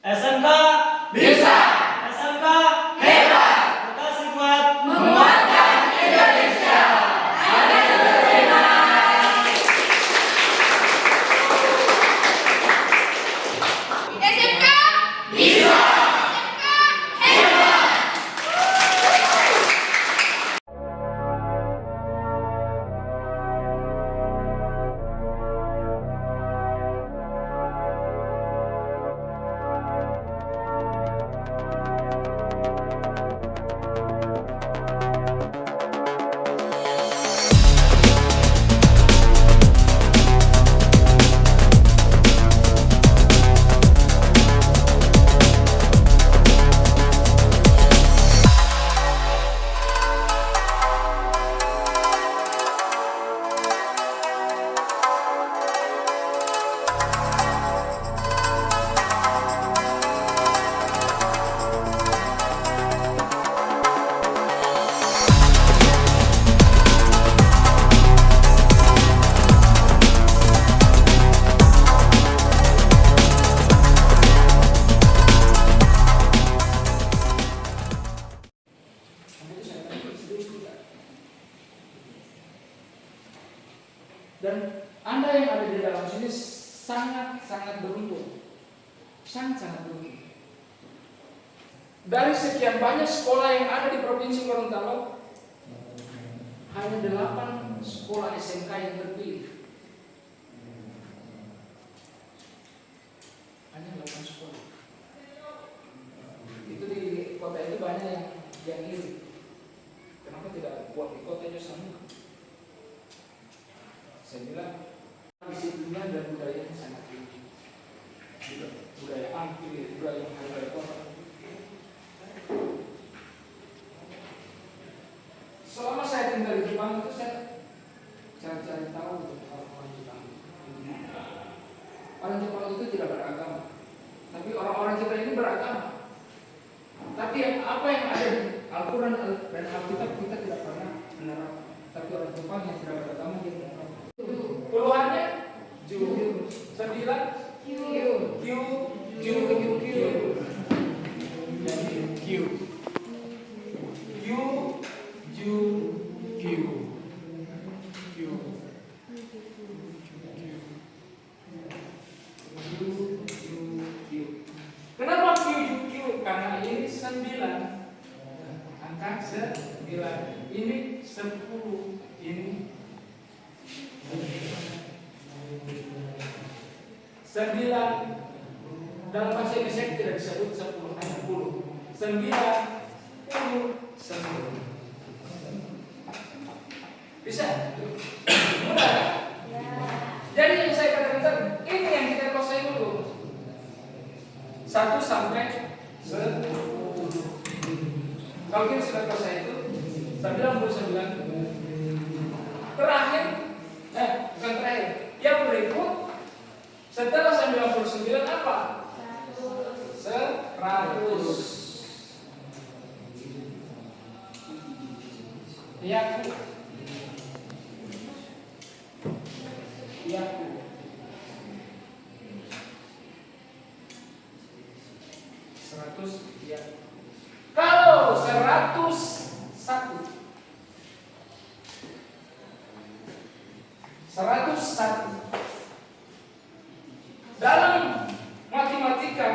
SMK bisa. SMK Hebat. Bekasi kuat Menguatkan Indonesia. Ada terima. SMK Bisa. Hebat. Dan Anda yang ada di dalam sini sangat beruntung. Sangat beruntung. Dari sekian banyak sekolah yang ada di Provinsi Gorontalo, hanya 8 sekolah SMK yang terpilih. Hanya 8 sekolah. Itu di kota itu banyak yang iri. Kenapa tidak buat di kota Josamu? Saya bilang disiplinnya dan budayanya sangat tinggi. Budaya anti, budaya menghargai kota. Selama saya tinggal di Jepang itu saya cari tahu orang Jepang. Orang Jepang itu tidak beragama, tapi orang-orang kita ini beragama. Tapi apa yang ada di Al-Quran dan Alkitab kita tidak pernah menerapkan. Tapi orang Jepang yang tidak beragama dia menerapkan. Puluhannya Ju 9 Q Kenapa Q? Karena ini 9, angka 9, ini 10, ini 9. Dalam bahasa Indonesia tidak disebut 10, hanya 10. 9, 10, 10. Bisa? Mudah? Jadi yang saya katakan ini yang kita kuasai dulu. 1 sampai 10. Kalau kita sudah kuasai itu 99. Terakhir, bukan terakhir. Yang berikut setelah 99 apa? 100. Yaku. 100 ya. Kalau 101 dalam matematika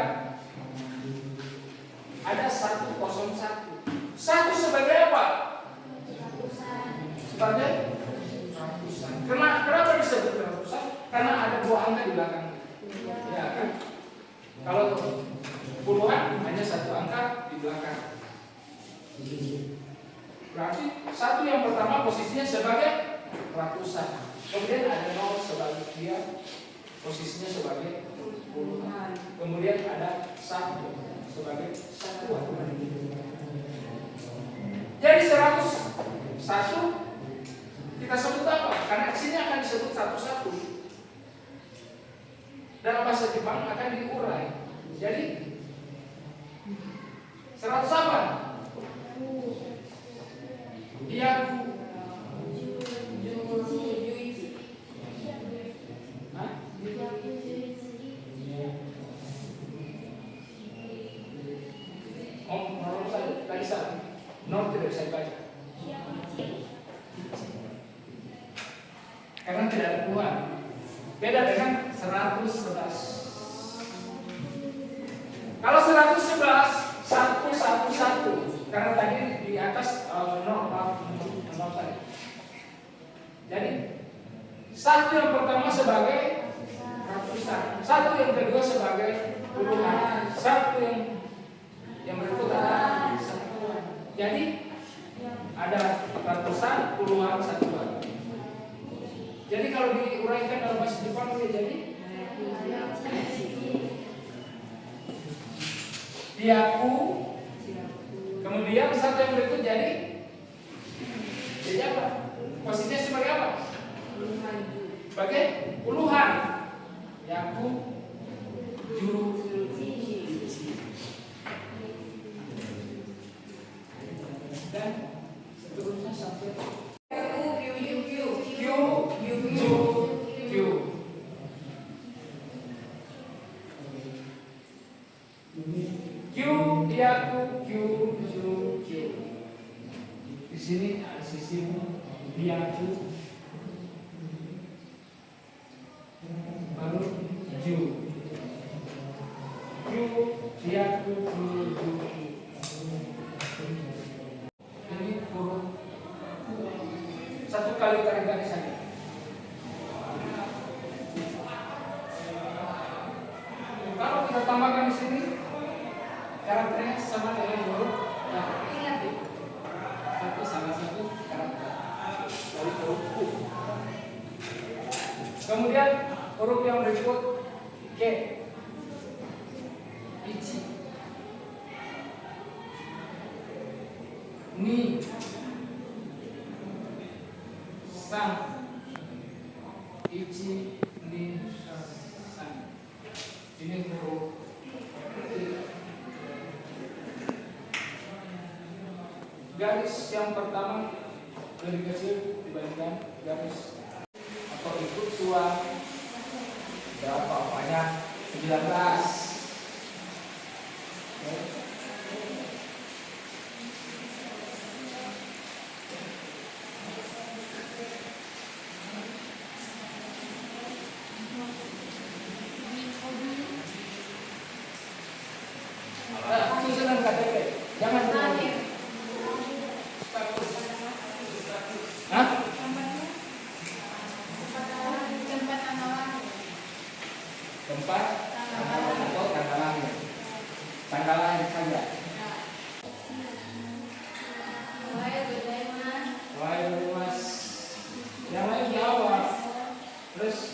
ada 101. Satu sebagai apa? Sebagai ratusan. Kenapa disebut ratusan? Karena ada 2 angka di belakang. Ya kan? Kalau puluhan hanya 1 angka di belakang. Berarti 1 yang pertama posisinya sebagai ratusan. Kemudian ada 0 sebagai dia posisinya sebagai puluhan. Kemudian ada 1 sebagai satuan. Jadi 101 kita sebut apa? Karena di sini akan disebut 1-1. Dalam bahasa Jepang akan diurai. Jadi 100 apa? Yaku. Tuhan. Beda dengan 111. Kalau 111 111 karena tadi di atas nol tadi. Jadi satu yang pertama sebagai ratusan, satu yang kedua sebagai puluhan, satu yang berikut adalah satuan. Jadi ada ratusan, puluhan, satuan. Jadi kalau diuraikan dalam bahasa Jepang dia jadi diaku. Kemudian satu yang berikut jadi apa? Posisinya sebagai apa? Sebagai puluhan. Yaku, juru, dan seterusnya sampai di sini ada sisimu, diaku, baru ju, diaku, ju. Ini huruf satu kali tarik garis saja. Kalau kita tambahkan di sini, karakternya sama dengan huruf salah satu karakter dari huruf U. Kemudian huruf yang berikut K, ichi, ni, san, ichi, ni, san. Ini huruf garis yang pertama lebih kecil dibandingkan garis atau ikut suara berapa banyak 19. Susunan KTP jangan tempat atau tanggal lahir. Tanggal lahir saja. Mas. Yang lain di awal. Terus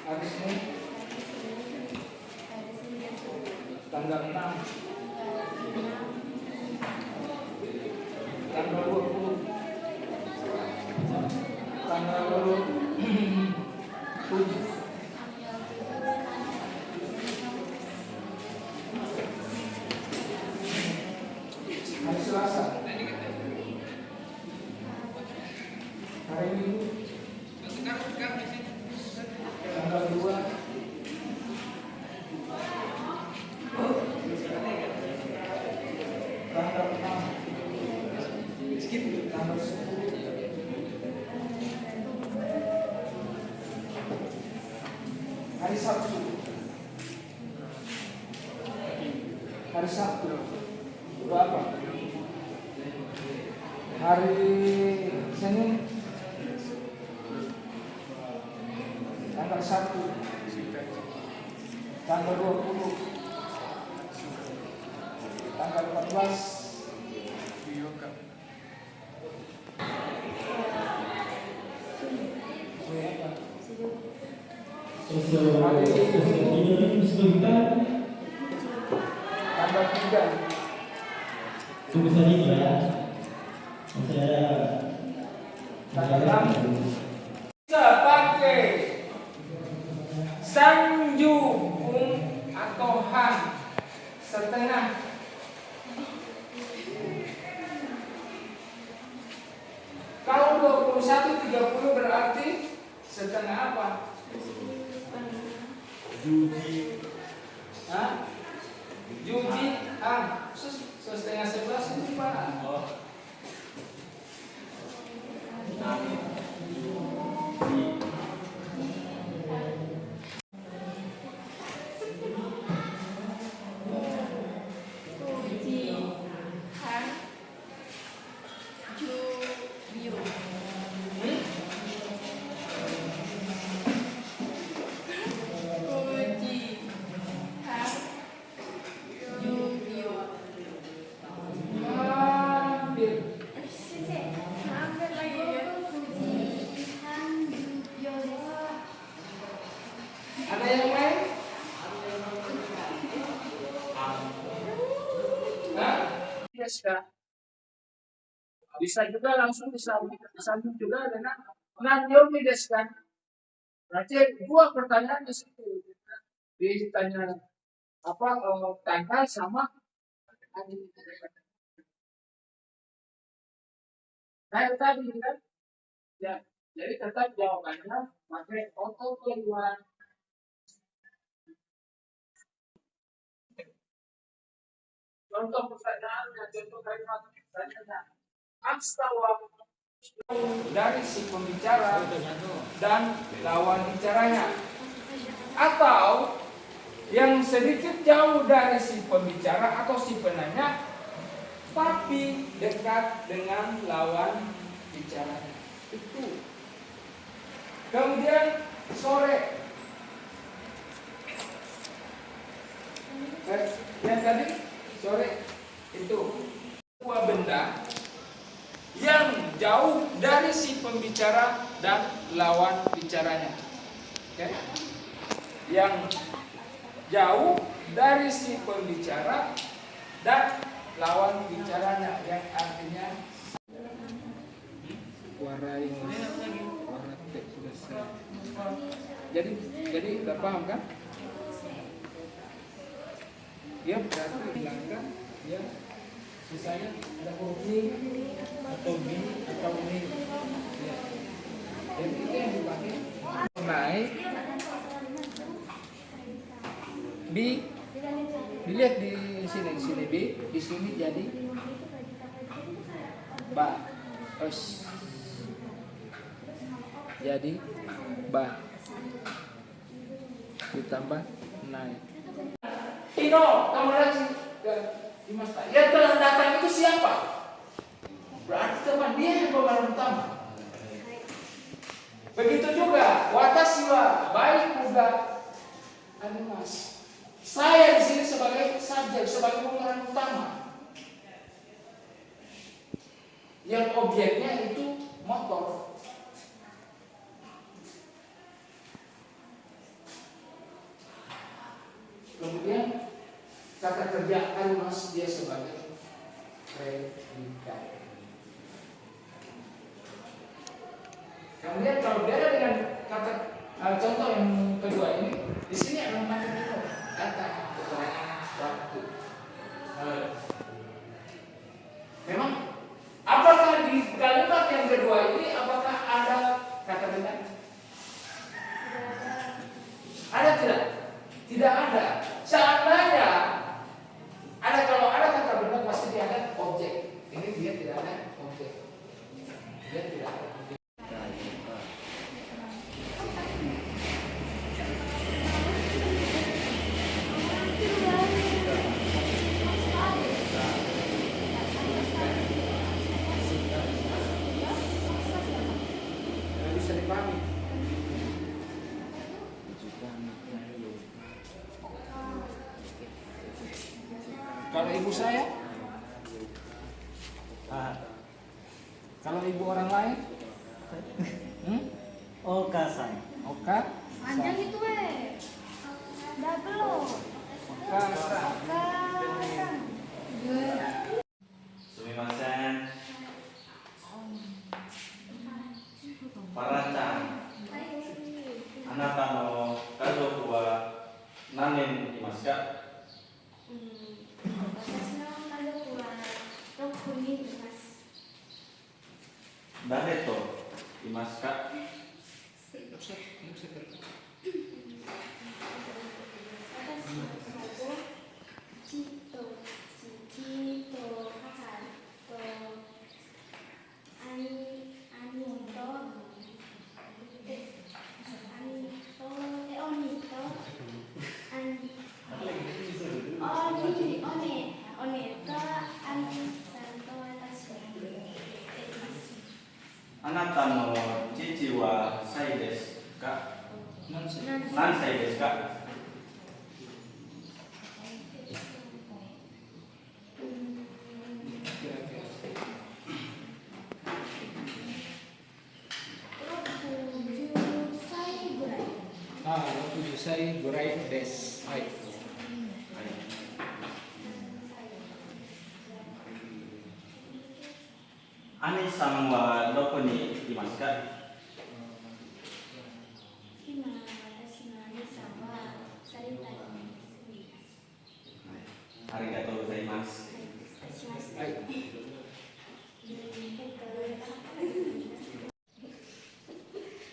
Hari Senin tanggal 6, tanggal 20, tanggal 7, hari Selasa, hari Minggu tanggal 2, tanggal 6, tanggal 10, hari Sabtu, hari Sabtu berapa? Hari Senin tanggal 1, tanggal 20, tanggal 14, tanggal 3, Tunggu saja ya. Saya tanggal 6. Bisa pakai sanjung atau han setengah. Kalau 21:30 berarti setengah apa? Juji. Hah? Juji han setengah 11 itu gimana? Ada yang lain? Hah? Yes, Kak. Bisa juga langsung disambung juga dengan nanyomi desu kan. Berarti dua pertanyaan di situ. Ditanya apa tanggal sama hari. Nah, itu tadi kan. Ya, jadi tetap jawabannya pakai auto keluar. Contoh pertanyaan dan contoh kalimat pertanyaan. Astawa dari si pembicara dan lawan bicaranya, atau yang sedikit jauh dari si pembicara atau si penanya tapi dekat dengan lawan bicaranya. Itu. Kemudian sore, yang tadi sore itu dua benda yang jauh dari si pembicara dan lawan bicaranya. Oke? Yang jauh dari si pembicara dan lawan bicaranya, yang artinya warna teks sudah selesai. Jadi udah paham kan? Ya berarti hilangkan ya sisanya ada huruf ni atau b atau ni. Ya. Jadi itu yang dipakai. Naik b, dilihat di sini b, di sini jadi ba, os, jadi ba, ditambah naik. Tino, kamu lihat sih, Dimas. Yang telah datang itu siapa? Berarti teman dia yang pemeran utama. Begitu juga, watashi wa baik juga animas. Saya di sini sebagai subjek, sebagai pemeran utama. Yang objeknya itu motor. Kemudian kata kerja animas dia sebagai predikat. Kemudian kalau beda dengan kata contoh yang kedua ini, di sini ada kata waktu. Memang apakah di kalimat yang kedua ini apakah ada kata benda? Ada tidak? Tidak ada. Seandainya ada, kalau ada kata benda pasti dia ada objek. Ini dia tidak ada objek. Dia tidak ada objek. Bisa dipahami. Kalau ibu saya, kalau ibu orang lain, Oka san. Oka, Panjang itu double loh. Oka, Sumimasen. Parachan. Anata no kazoku wa nanen imasu ka? 私の家族は6人います。誰といますか? Anata no chichi wa sai desu ka? Nansai desu ka? Saya gurai des. Hai. Ani-san wa doko ni imasu ka? 今、私の兄さんはサリタに住んでいます。Arigatou gozaimasu. 失礼しました。はい。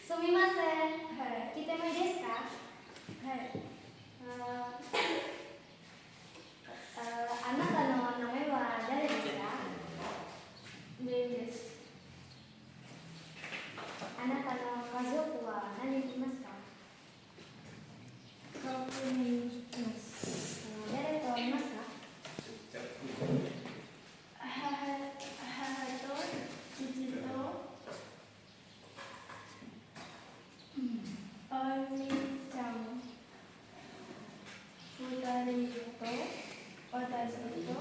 すみません。聞いてもいいですか？はい。あなたの名前は誰ですか？メイです。あなたの家族は何人いますか？6人います。誰といますか？母と父とお兄ちゃん2人と私と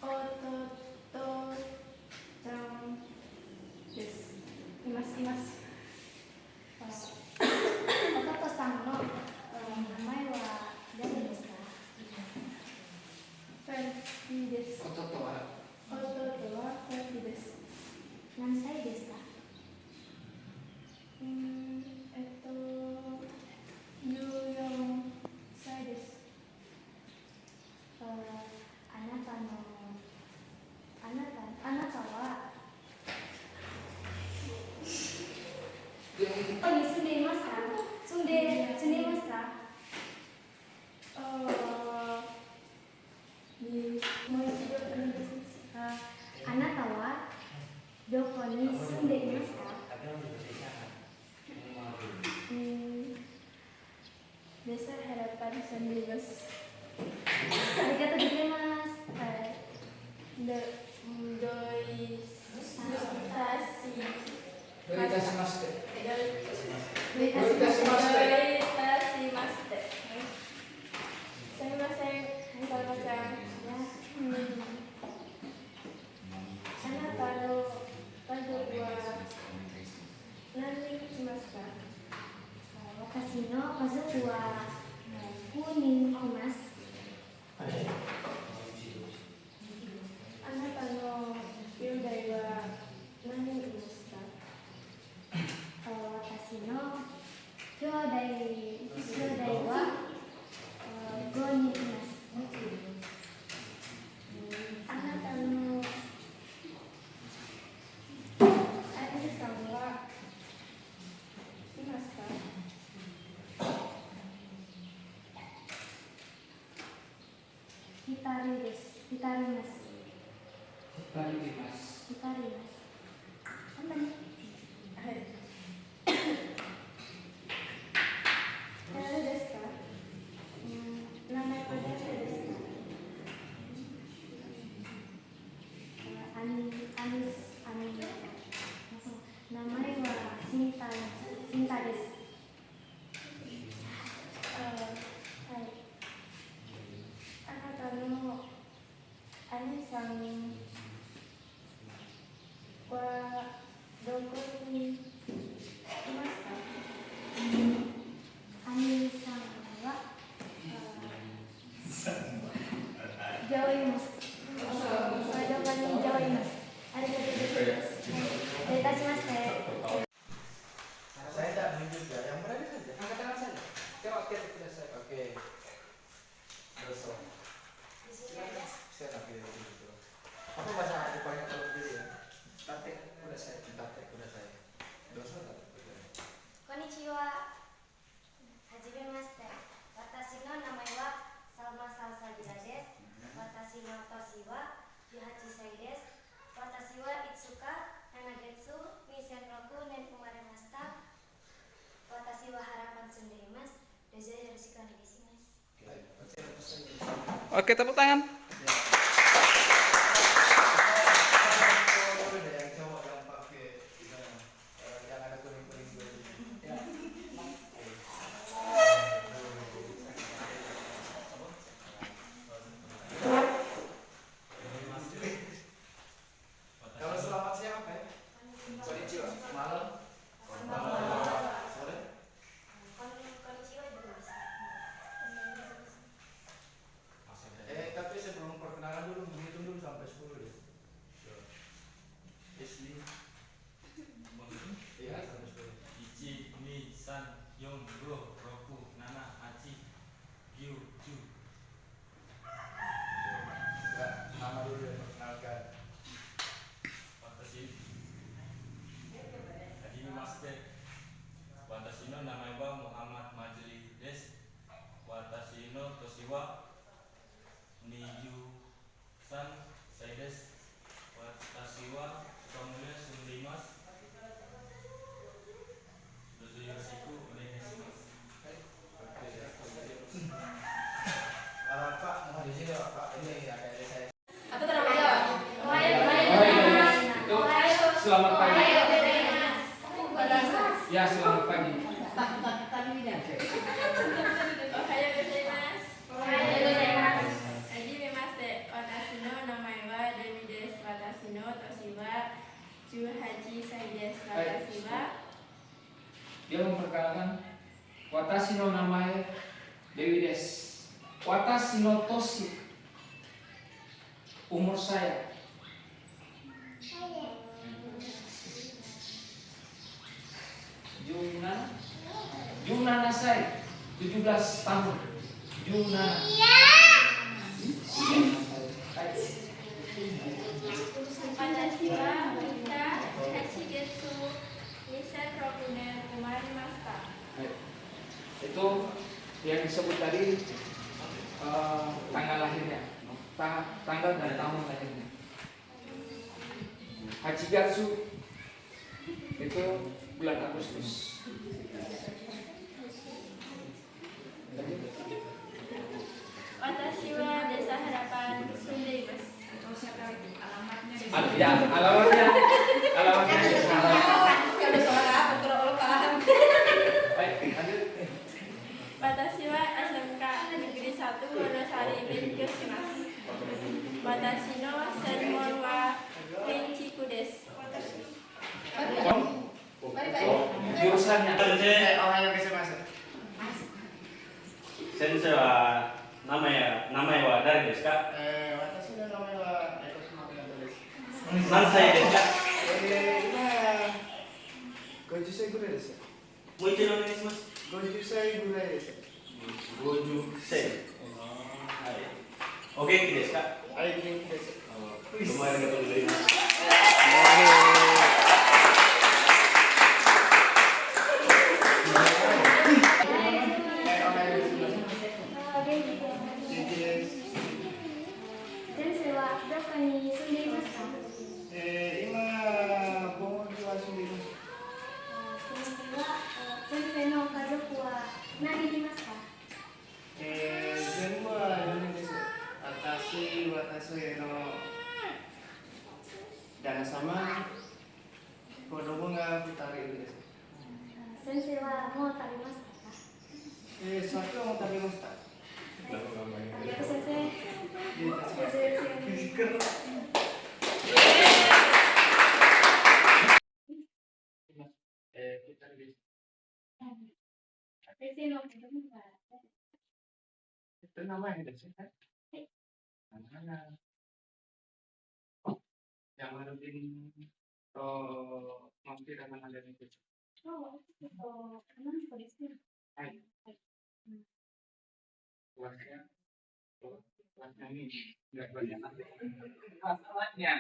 弟ちゃんです。います。弟さんの名前は誰ですか？フェンティです。弟はフェンティです。何歳ですか？ Sandimas. Arigatou gozaimasu. Doitashimashite. Doitashimashite. Sumimasen, Hansawa-chan. Anata no kazoku wa nani imasu ka? Watashi no kazoku wa 5人います。あなたの兄弟は何人いますか？私の兄弟は5人います。あなたの兄さんはいますか？2人です。2人います。2人います。2人います。そんなに？はい。誰ですか？名前は誰ですか？名前はシンタです。はい。あなたの兄さんはどこにいますか？兄さんはジョイます。どこにジョイます。ありがとうございます。失礼いたしまして。Saya tidak menunjuk ya, yang berani saja. Angkat tangan saja. Coba kita selesai. Oke. Doso. Saya nak pilih itu. Apa bahasa Jepangnya kalau pilih ya? Tate, udah saya. Doso tak? こんにちは。はじめまして。私の名前はサルマサルサギラです。私の年は18歳です。私はいつか7月2006年生まれました。私は原パン住んでいます。どうぞよろしくお願いします。 Oke, tepuk tangan. Yang cowok yang pakai yang ada kuning-kuning dulu. Ya. Kalau selamat siang apa ya? Konnichiwa. Malam. Sore. Tapi sebelum perkenalan dulu menghitung dulu sampai 10 deh. Isli. Iya, sampai 10. 1、2、3、4、5、6、7、8、9、10。 Enggak, nama dulu ya, perkenalkan. 私、はじめまして。私の名前はモハマド・マジリです。私の年は23歳です。私はシカゴで住んでいます。どうぞよろしくお願いします。 Pak, mohon izin ya Pak, ini ada saya. Aku terang jawab. Itu selamat pagi. Ya, selamat pagi. Dia memperkenalkan Watashi no namae Dewi desu. Watashi no toshi. Umur saya. Junana saya 17 tahun. Junana. Watashi wa Mita Hachigetsu 2006年生まれました。 Itu yang disebut tadi tanggal lahirnya, tanggal dan tahun lahirnya. Hachigatsu itu bulan Agustus. Ya, alamatnya. Baik, lanjut. Watashi wa SMK Negeri 1 Wonosari Benkyoshi masu. Watashi no senmon wa Kenchiku desu. Jurusannya. Orang yang bisa masuk. Sensei wa namae wa dari desu ka? Watashi no namae wa Eko Shimamoto desu. Nansai desu ka? Ima 50歳ぐらいですよ。もう一度お願いします。 50歳ぐらいです。 50歳。はい。お元気ですか？はい、元気です。どうもありがとうございます。元気です。先生はどこに住んでいますか？今、ボールは住んでいます。先生の家族は何人いますか？全部は4人です。私の旦那様、子供が2人いるです。先生はもう食べましたか？さっきはもう食べました。ありがとう先生。先生の子供は Itu namanyaですね。Mana? Yang Marudin masih dengan ada itu. 何個ですね。 Hai. Kelasnya ini nggak banyak. Masalahnya.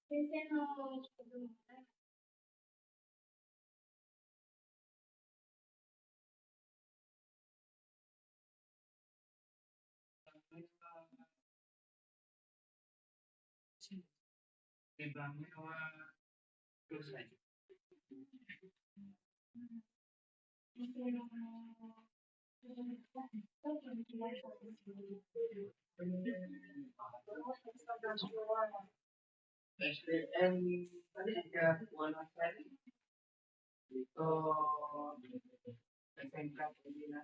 先生の子供は Di bawah terus aja. SDM tadi juga Wonosari itu SMK Pembina.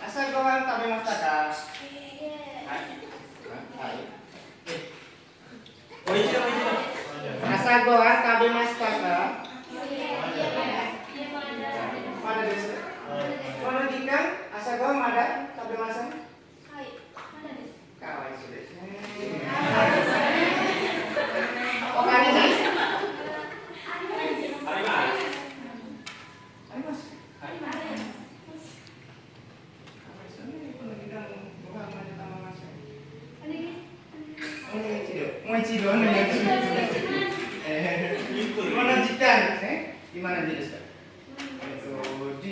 Asal gohan tabemashita ka? Hai. もう一度もう一度。 Asal gohan tabemashita ka? Mana desu? Mana ikan? Asal gohan ada tabemashita? はい、まだです。 Kawaisu desu ne. Okani desu. あります。 Arimasu. あります。 Kawaisu ne kono ikan gohan ada tabemashita. お願い。もう一度お願いします。この時間ですね。今何時ですか。10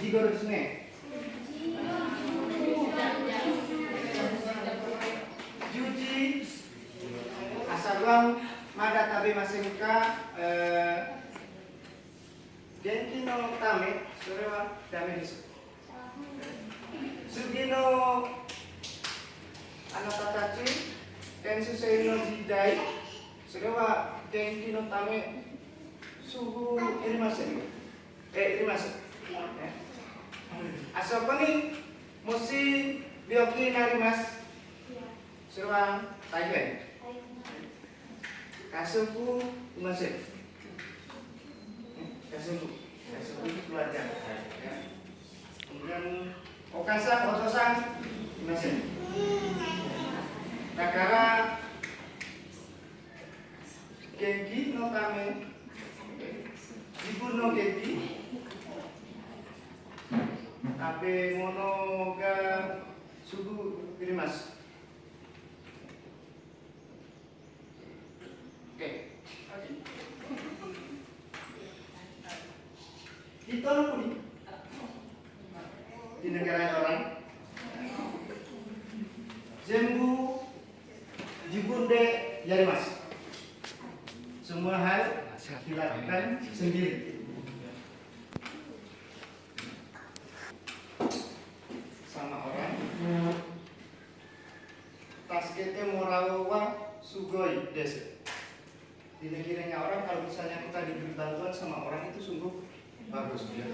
時頃ですね。10時。朝ごはんまだ食べませんか。元気のためそれはダメです。次のあなたたち、天使制の時代、それは元気のため、すぐいりません。いります。あそこにもし病気になります。それは大変。家族いません。家族keluarga. Kemudian okasan, otosanいません。だから元気のため自分の元気食べ物がすぐいります。Oke. Di Tonopuri di negara orang Zembu Jibunde Yarimas. dilakukan sendiri. Sama orang. Taskete morawa sugoi desu. Dikiranya orang kalau misalnya kita diberi bantuan sama orang itu sungguh bagus ya.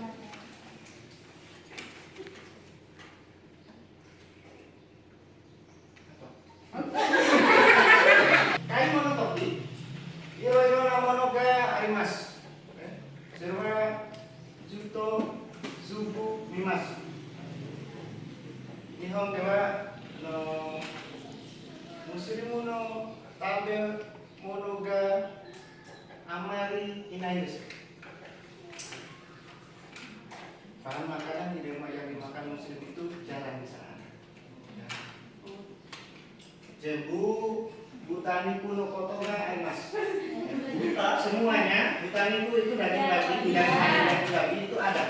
Kai mono topi. Iro na mono ga arimasu. Serwa juto zubu mimasu. Nihon de wa muslimu no tabe mono ga amari inai desu. Bahan makanan yang dimakan muslim itu jarang di sana. Jebu butani kuno kotoga emas. Semuanya butani itu daging babi, daging babi itu ada.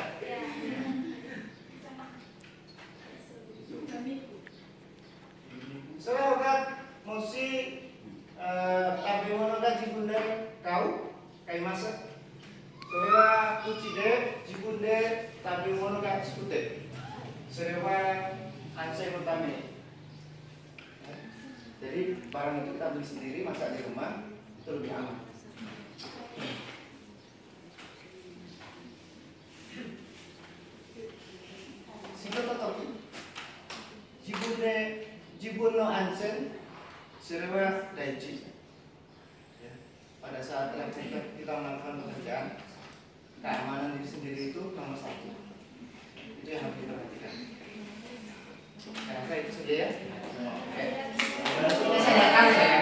Soalnya mosi tabe mono ga jibunde kau kai masa. Soalnya kucide jibunde tabe mono ga tsukute. Soalnya hansai pertama. Jadi barang itu kita beli sendiri, masak di rumah itu lebih aman. Singkat topi, jibun no ansen, serewa daiji. Pada saat kita melakukan pekerjaan, keamanan diri sendiri itu nomor 1. Itu yang harus kita perhatikan. Karena itu saja ya. Oke. Berarti saya tahu ya.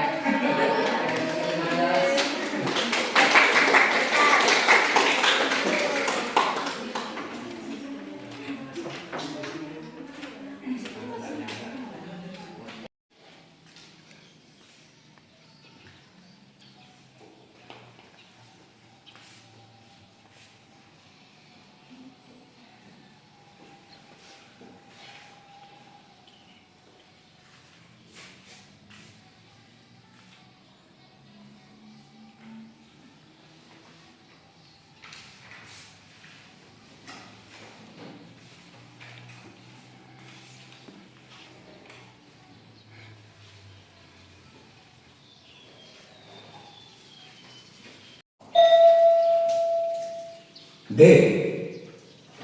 で、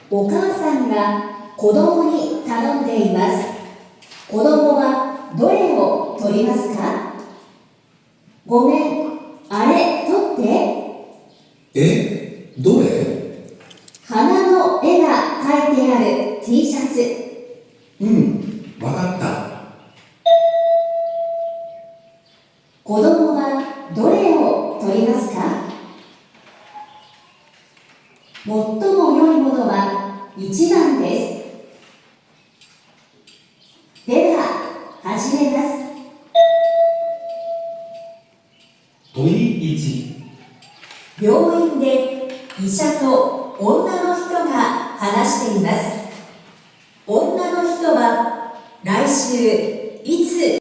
お母さんが子供に頼んでいます。子供はどれを取りますか？ごめん、あれ取って。どれ？花の絵が描いてある T シャツ。わかった。子供はどれを取りますか？最も良いものは1番です。では、始めます。問い1。病院で医者と女の人が話しています。女の人は来週いつ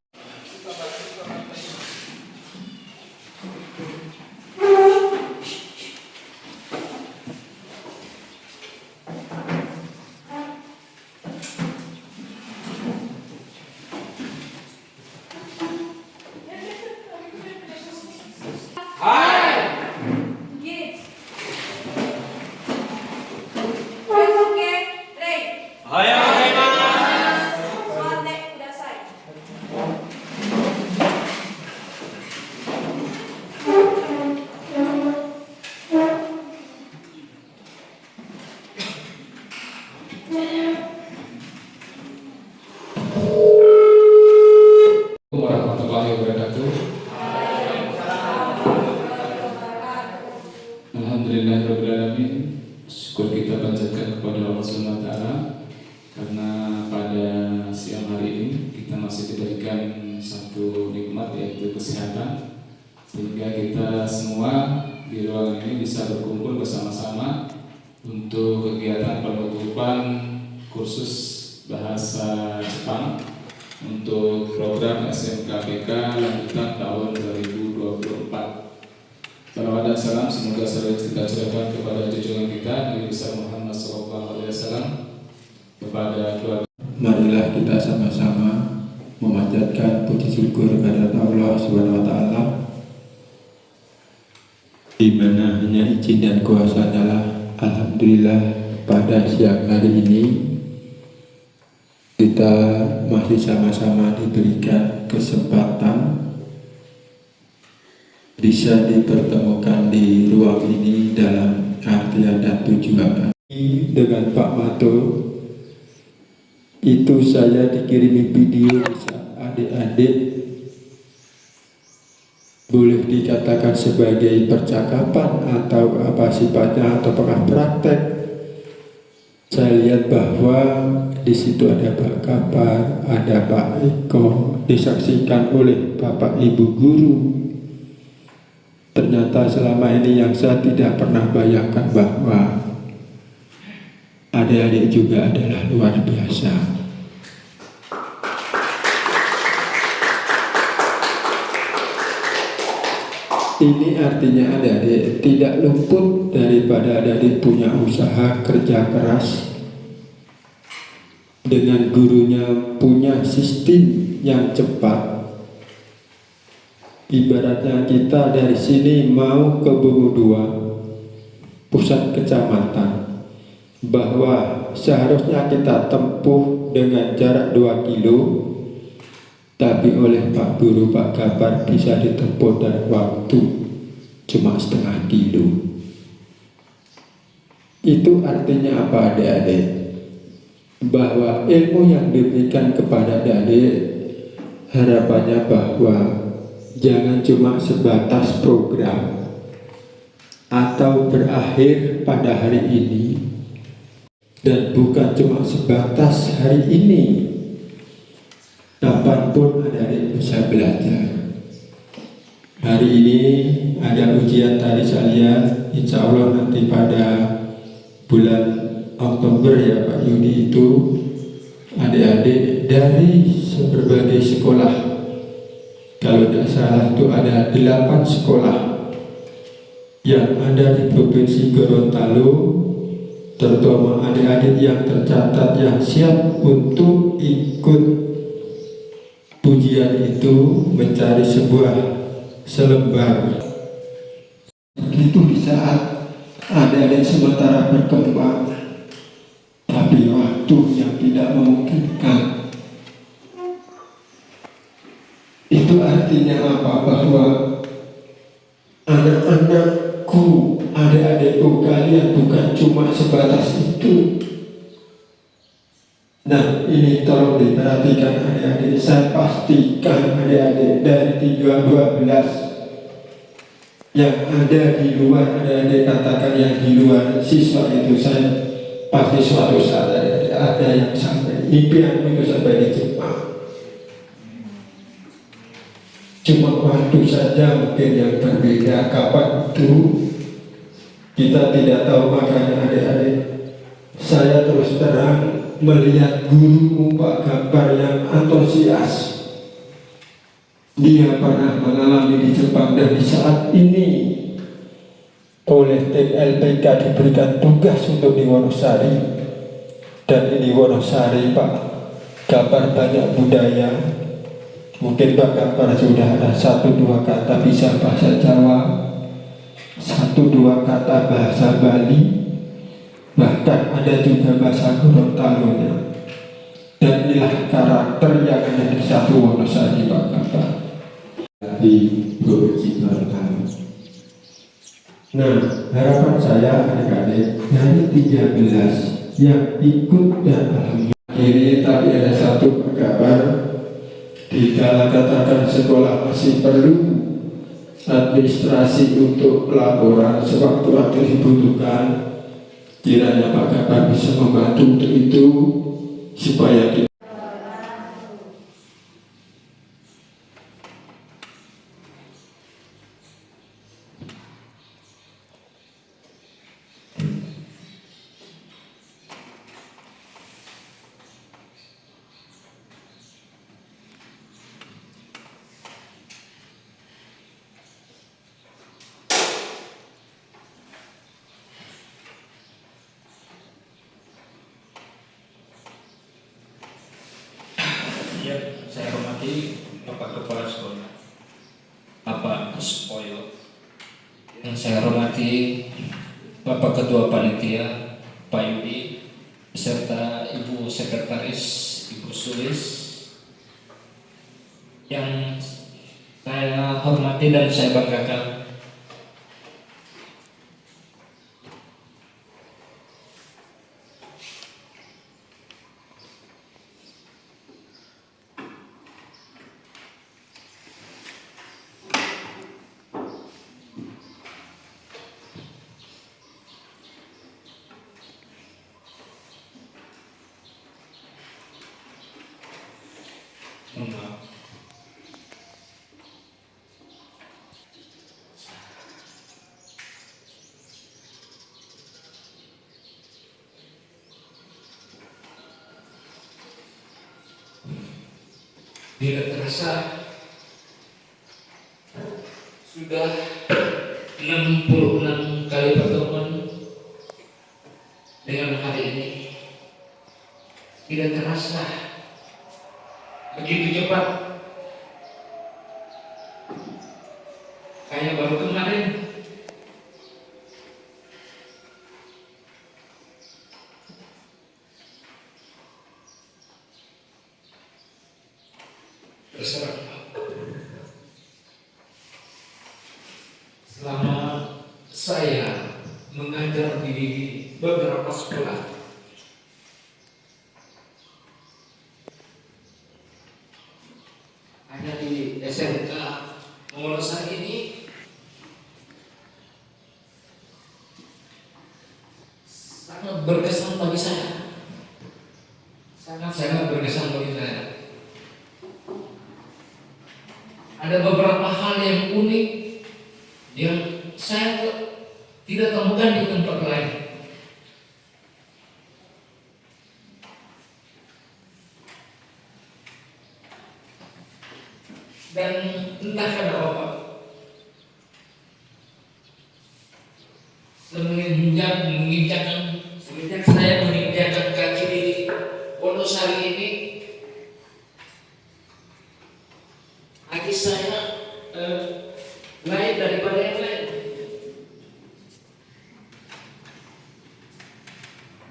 warahmatullahi wabarakatuh. Alhamdulillahirrahmanirrahim. Syukur kita panjatkan kepada Allah Subhanahu wa Ta'ala karena pada siang hari ini kita masih diberikan satu nikmat yaitu kesehatan, sehingga kita semua di ruangan ini bisa berkumpul bersama-sama untuk kegiatan penutupan kursus bahasa Jepang untuk program SMKPK lanjutan tahun 2024. Salawat SAW, semoga selalu kita curahkan kepada junjungan kita Nabi besar Muhammad SAW, kepada keluarga. Marilah kita sama-sama memanjatkan puji syukur kepada Allah Subhanahu wa taala, di mana hanya izin dan kuasa-Nya lah, alhamdulillah pada siang hari ini kita masih sama-sama diberikan kesempatan bisa dipertemukan di ruang ini dalam artian dan tujuan. Dengan Pak Mato itu saya dikirimi video di saat adik-adik boleh dikatakan sebagai percakapan atau apa sifatnya atau praktek. Saya lihat bahwa di situ ada Pak Kapar, ada Pak Eko, disaksikan oleh Bapak Ibu guru. Ternyata selama ini yang saya tidak pernah bayangkan bahwa adik-adik juga adalah luar biasa. Ini artinya adik-adik tidak luput daripada adik-adik punya usaha kerja keras, dengan gurunya punya sistem yang cepat. Ibaratnya kita dari sini mau ke Bungu 2, pusat kecamatan, bahwa seharusnya kita tempuh dengan jarak 2 kilo, tapi oleh Pak Guru Pak Kapar bisa ditempuh dalam waktu cuma setengah kilo. Itu artinya apa adik-adik? Bahwa ilmu yang diberikan kepada adik-adik harapannya bahwa jangan cuma sebatas program atau berakhir pada hari ini, dan bukan cuma sebatas hari ini. Kapanpun adik-adik bisa belajar. Hari ini ada ujian tadi saya lihat, insya Allah nanti pada bulan Oktober ya Pak Yudi itu adik-adik dari berbagai sekolah, kalau tidak salah itu ada 8 sekolah yang ada di Provinsi Gorontalo, terutama adik-adik yang tercatat yang siap untuk ikut ujian itu, mencari sebuah selembar. Begitu di saat adik-adik sementara berkembang, tapi waktu yang tidak memungkinkan. Itu artinya apa? Bahwa anak-anakku, adik-adikku kalian bukan cuma sebatas itu. Nah, ini tolong diperhatikan adik-adik. Saya pastikan adik-adik dari 312 yang ada di luar, adik-adik katakan yang di luar siswa itu, saya pasti suatu saat adik-adik ada yang sampai impian itu sampai di Jepang. Cuma waktu saja mungkin yang berbeda. Kapan itu kita tidak tahu. Makanya adik-adik, saya terus terang melihat guru Pak Kapar yang antusias. Dia pernah mengalami di Jepang, dan di saat ini oleh tim LPK diberikan tugas untuk di Wonosari. Dan ini Wonosari Pak Kapar banyak budaya. Mungkin Pak Kapar sudah ada 1-2 kata bisa bahasa Jawa, 1-2 kata bahasa Bali, bahkan ada juga bahasa Gorontalo-nya. Dan inilah karakter yang ada di satu Wonosari Pak Kapar di Provinsi Gorontalo. Nah, harapan saya adik-adik dari 13 yang ikut dan alhamdulillah ini tadi ada satu Pak Kapar. Dikala katakan sekolah masih perlu administrasi untuk pelaporan sewaktu-waktu dibutuhkan, kiranya Pak Kapar bisa membantu untuk itu supaya kita yang saya hormati Bapak Kepala Sekolah, Bapak Supoyo, yang saya hormati Bapak Ketua Panitia, Pak Yudi, beserta Ibu Sekretaris, Ibu Sulis, yang saya hormati dan saya banggakan, tidak terasa sudah 66 kali pertemuan dengan hari ini. Tidak terasa begitu cepat, kayak baru kemarin. Terserah. Selama saya mengajar di beberapa sekolah, hanya di SMK Wonosari ini sangat berkesan bagi saya, sangat berkesan bagi saya. Ada beberapa hal yang unik yang saya tidak temukan di tempat lain. Dan entah kenapa semenjak saya menginjakkan kaki di Wonosari ini, hati saya lain daripada yang lain.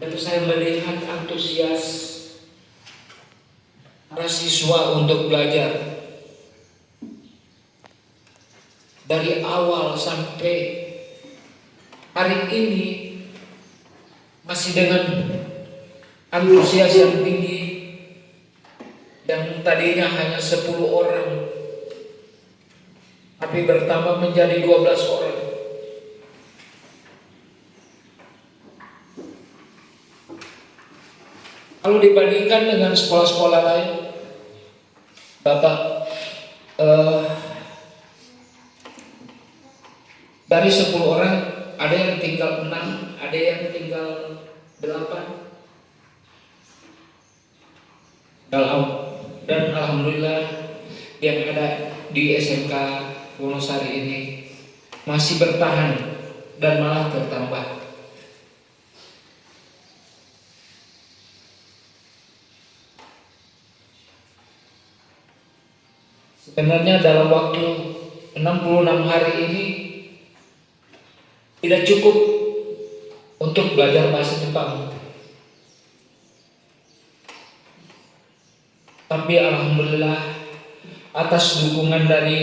Dan saya melihat antusias para siswa untuk belajar dari awal sampai hari ini masih dengan antusias yang tinggi. Yang tadinya hanya 10 orang tapi bertambah menjadi 12 orang. Kalau dibandingkan dengan sekolah-sekolah lain, Bapak, dari 10 orang ada yang tinggal 6, ada yang tinggal 8. Dan alhamdulillah yang ada di SMK Wonosari ini masih bertahan dan malah bertambah. Sebenarnya dalam waktu 66 hari ini tidak cukup untuk belajar bahasa Jepang. Tapi alhamdulillah atas dukungan dari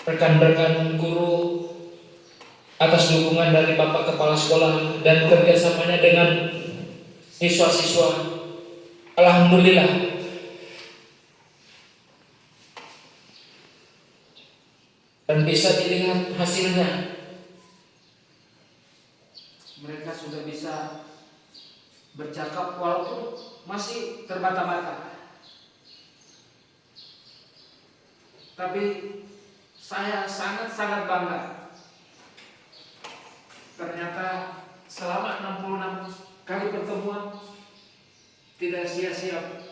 rekan-rekan guru, atas dukungan dari Bapak Kepala Sekolah dan kerjasamanya dengan siswa-siswa, alhamdulillah dan bisa dilihat hasilnya. Mereka sudah bisa bercakap walaupun masih terbata-bata. Tapi saya sangat-sangat bangga. Ternyata selama 66 kali pertemuan tidak sia-sia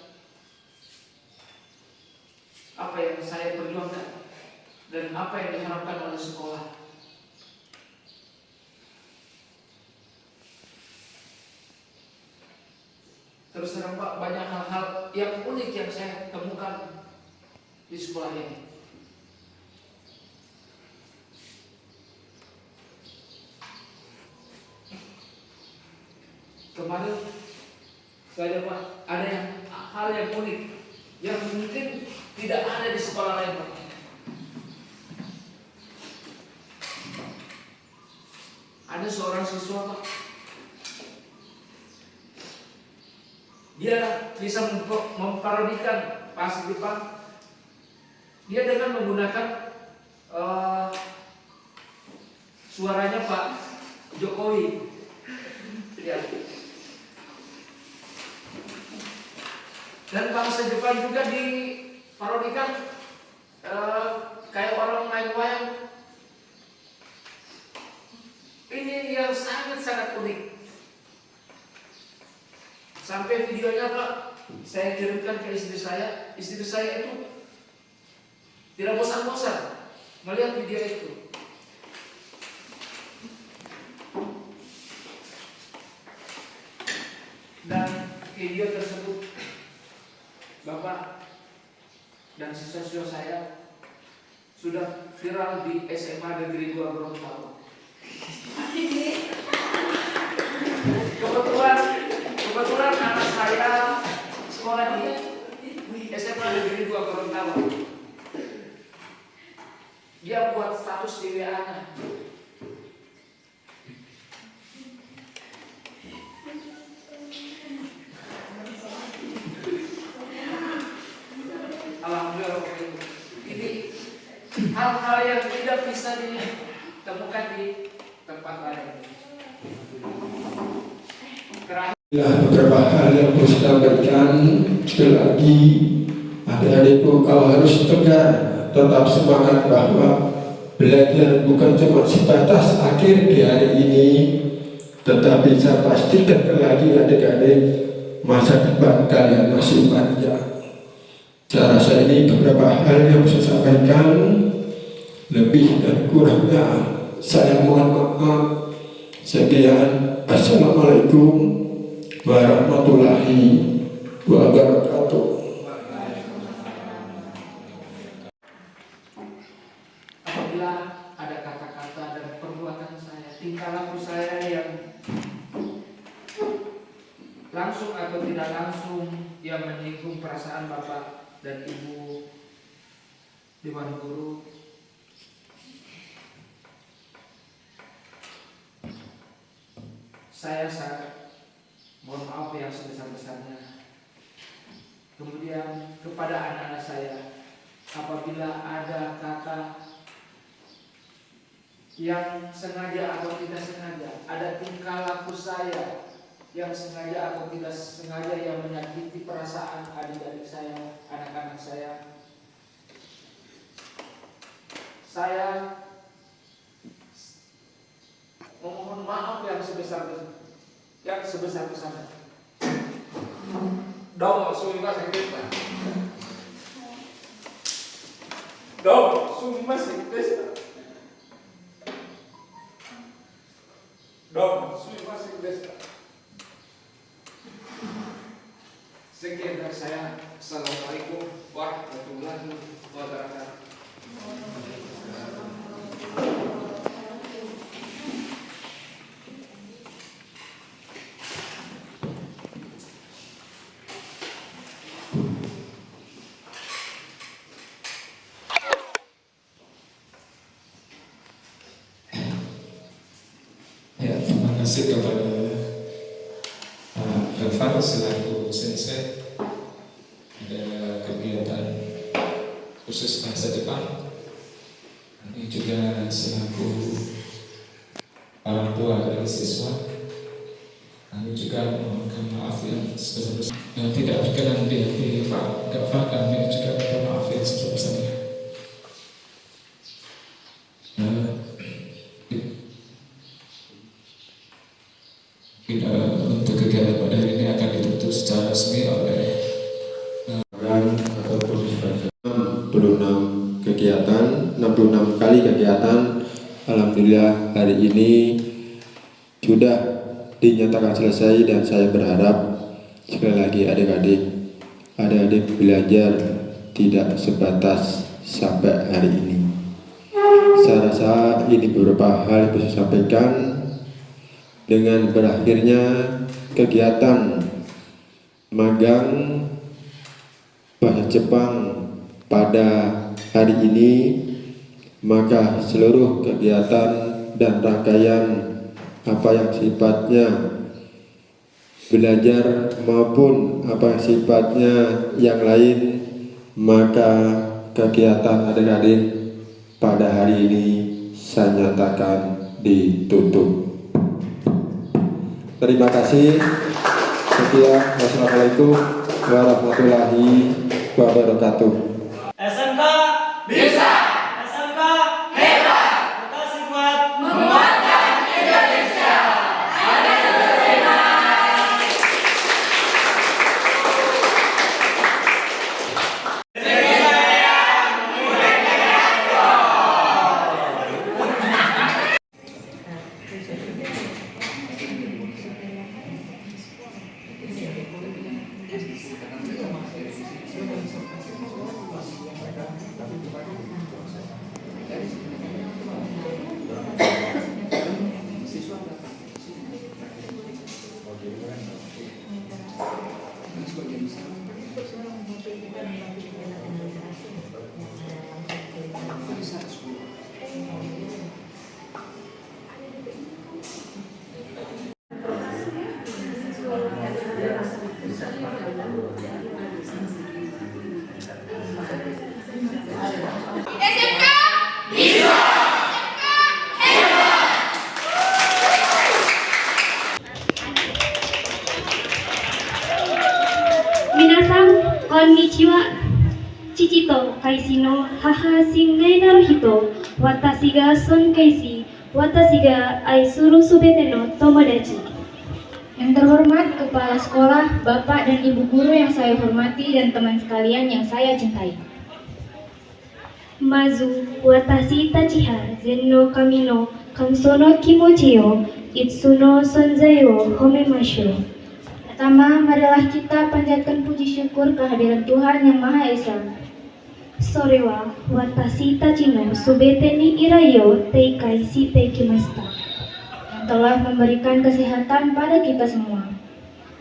apa yang saya perjuangkan dan apa yang diharapkan oleh sekolah. terus terang Pak, banyak hal-hal yang unik yang saya temukan di sekolah ini. Kemarin saya Pak, ada hal yang unik yang mungkin tidak ada di sekolah lain Pak. Ada seorang siswa Pak, dia bisa memparodikan pas di depan dia dengan menggunakan suaranya Pak Jokowi ya. Dan bangsa Jepang juga diparodikan kayak orang main wayang. Ini yang sangat-sangat unik. Sampai videonya Pak, saya kirimkan ke istri saya. Istri saya itu tidak bosan-bosan melihat video itu. Dan video tersebut Bapak dan siswa-siswa saya sudah viral di SMA Negeri 2 Gorontalo. Kebetulan anak saya sekolah di SMA Negeri 2 Gorontalo. Dia buat status di WA-nya. Alhamdulillah, ini hal-hal yang tidak bisa ditemukan di tempat lain. Beberapa hal yang harus disampaikan. Sekali lagi, adik-adikku, kau harus tegar, tetap semangat bahwa belajar bukan cuma sebatas akhir di hari ini, tetapi saya pastikan lagi adik-adik, masa depan kalian masih panjang. Saya rasa ini beberapa hal yang saya sampaikan. Lebih dan kurangnya saya mohon maaf. Sekian, assalamualaikum warahmatullahi wabarakatuh. Apabila ada kata-kata dan perbuatan saya, tingkah laku saya yang langsung atau tidak langsung yang menyinggung perasaan Bapak dan Ibu Dewan Guru, saya sangat mohon maaf yang sebesar-besarnya. Kemudian kepada anak-anak saya, apabila ada kata yang sengaja atau tidak sengaja, ada tingkah laku saya yang sengaja atau tidak sengaja yang menyakiti perasaan adik-adik saya, anak-anak saya memohon maaf yang sebesar-besarnya. Dong, sumpah sakit. Dong, sumpah sakit. Dong, sumpah sakit. Sekian dari saya. Assalamualaikum warahmatullahi wabarakatuh. Ya, terima kasih kepada Pak Gafar selaku sensei. Ada kegiatan khusus bahasa Jepang. Ini juga selaku orang tua dari siswa. Kami juga memohon maaf yang sebesar-besarnya. Yang tidak berkenan di hati Pak Gafar, kami juga minta maaf yang sebesar-besarnya. Untuk kegiatan pada hari ini akan ditutup secara resmi oleh atau khusus bahasa 66 kegiatan, 66 kali kegiatan. Alhamdulillah hari ini sudah dinyatakan selesai dan saya berharap Sekali lagi adik-adik belajar tidak sebatas sampai hari ini. Saya rasa ini beberapa hal yang bisa saya sampaikan. Dengan berakhirnya kegiatan magang bahasa Jepang pada hari ini, maka seluruh kegiatan dan rangkaian apa yang sifatnya belajar maupun apa yang sifatnya yang lain, maka kegiatan adik-adik pada hari ini saya nyatakan ditutup. Terima kasih. Sekian. Wassalamualaikum warahmatullahi wabarakatuh. SMK Bisa. SMK Hebat. Bekasi kuat Menguatkan Indonesia. Arigatou gozaimasu. SMK Bisa. Hebat. Minasan, konnichiwa. Chichi to kaishi no haha shingai naru hito, watashi ga sonkai shi, watashi ga aisuru subete no tomodachi. Yang terhormat Kepala Sekolah, Bapak dan Ibu Guru yang saya hormati dan teman sekalian yang saya cintai. Mazu, watashi tachiha zen no kami no kanso no kimochi yo itsu no sonzai wo homemashou. Pertama, marilah kita panjatkan puji syukur kehadiran Tuhan Yang Maha Esa. Sore wa watashi tachi no subete ni irai yo teikai shite kimashita. Yang telah memberikan kesehatan pada kita semua.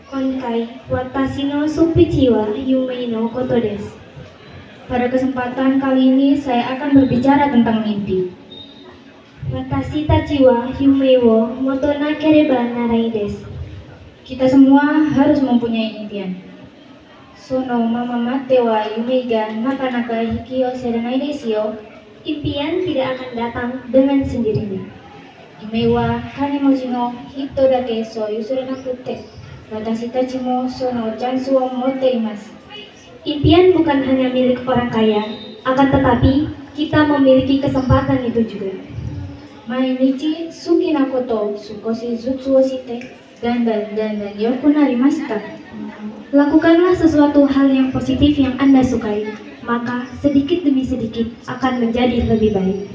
Konkai, watashi no supichi wa yumei no koto desu. Pada kesempatan kali ini saya akan berbicara tentang mimpi. Watashi tachi wa yumei wo moto nakereba narai desu. Kita semua harus mempunyai impian. Sono mamamate wa yumei ga nakanaka hikio serenai desu yo. Impian tidak akan datang dengan sendirinya. Yume wa kanemochi no hito dake so yusuranakute. Watashi tachi mo sono chansu wo motte imasu. Impian bukan hanya milik orang kaya, akan tetapi kita memiliki kesempatan itu juga. Mainichi suki na koto sukoshi zutsu wo shite dandan yoku narimashita. Lakukanlah sesuatu hal yang positif yang Anda sukai, maka sedikit demi sedikit akan menjadi lebih baik.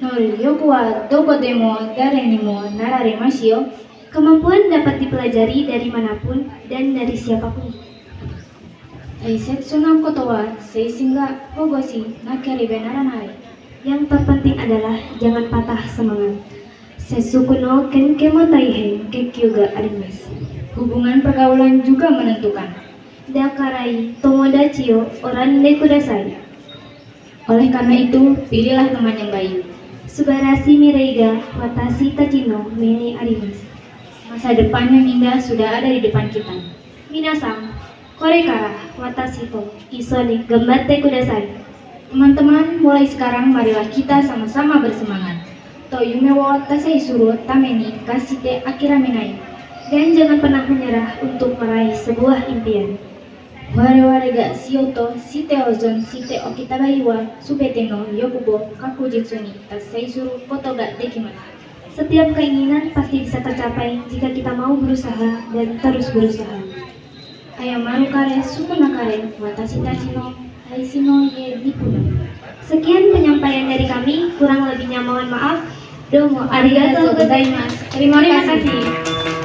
Noryoku wa doko demo dare ni mo nararemasu yo. Kemampuan dapat dipelajari dari manapun dan dari siapapun. Aisetsu na koto wa seishin ga hogo shi nakerebe naranai. Yang terpenting adalah jangan patah semangat. Setsuku no kenke mo taihen kekkyu ga arimasu. Hubungan pergaulan juga menentukan. Dakarai tomodachi yo orande kudasai. Oleh karena itu, pilihlah teman yang baik. Subarashi mirai ga watashi tachi no mie ni arimasu. Masa depan yang indah sudah ada di depan kita. Minasan, korekara watashi to isone gambatte kudasai. Teman-teman, mulai sekarang marilah kita sama-sama bersemangat. To yume wo taseisuru tame ni kashite akiramenai. Dan jangan pernah menyerah untuk meraih sebuah impian. Ware-ware ga shio to shite ozon shite okitabai wa subete no yokubo kakujitsu ni taseisuru koto ga dekimasu. Setiap keinginan pasti bisa tercapai jika kita mau berusaha dan terus berusaha. Ayamaru kare sukunakare watashi tachi no aishi no ye nikuna. Sekian penyampaian dari kami, kurang lebihnya mohon maaf. Domo arigatou gozaimasu. Terima kasih.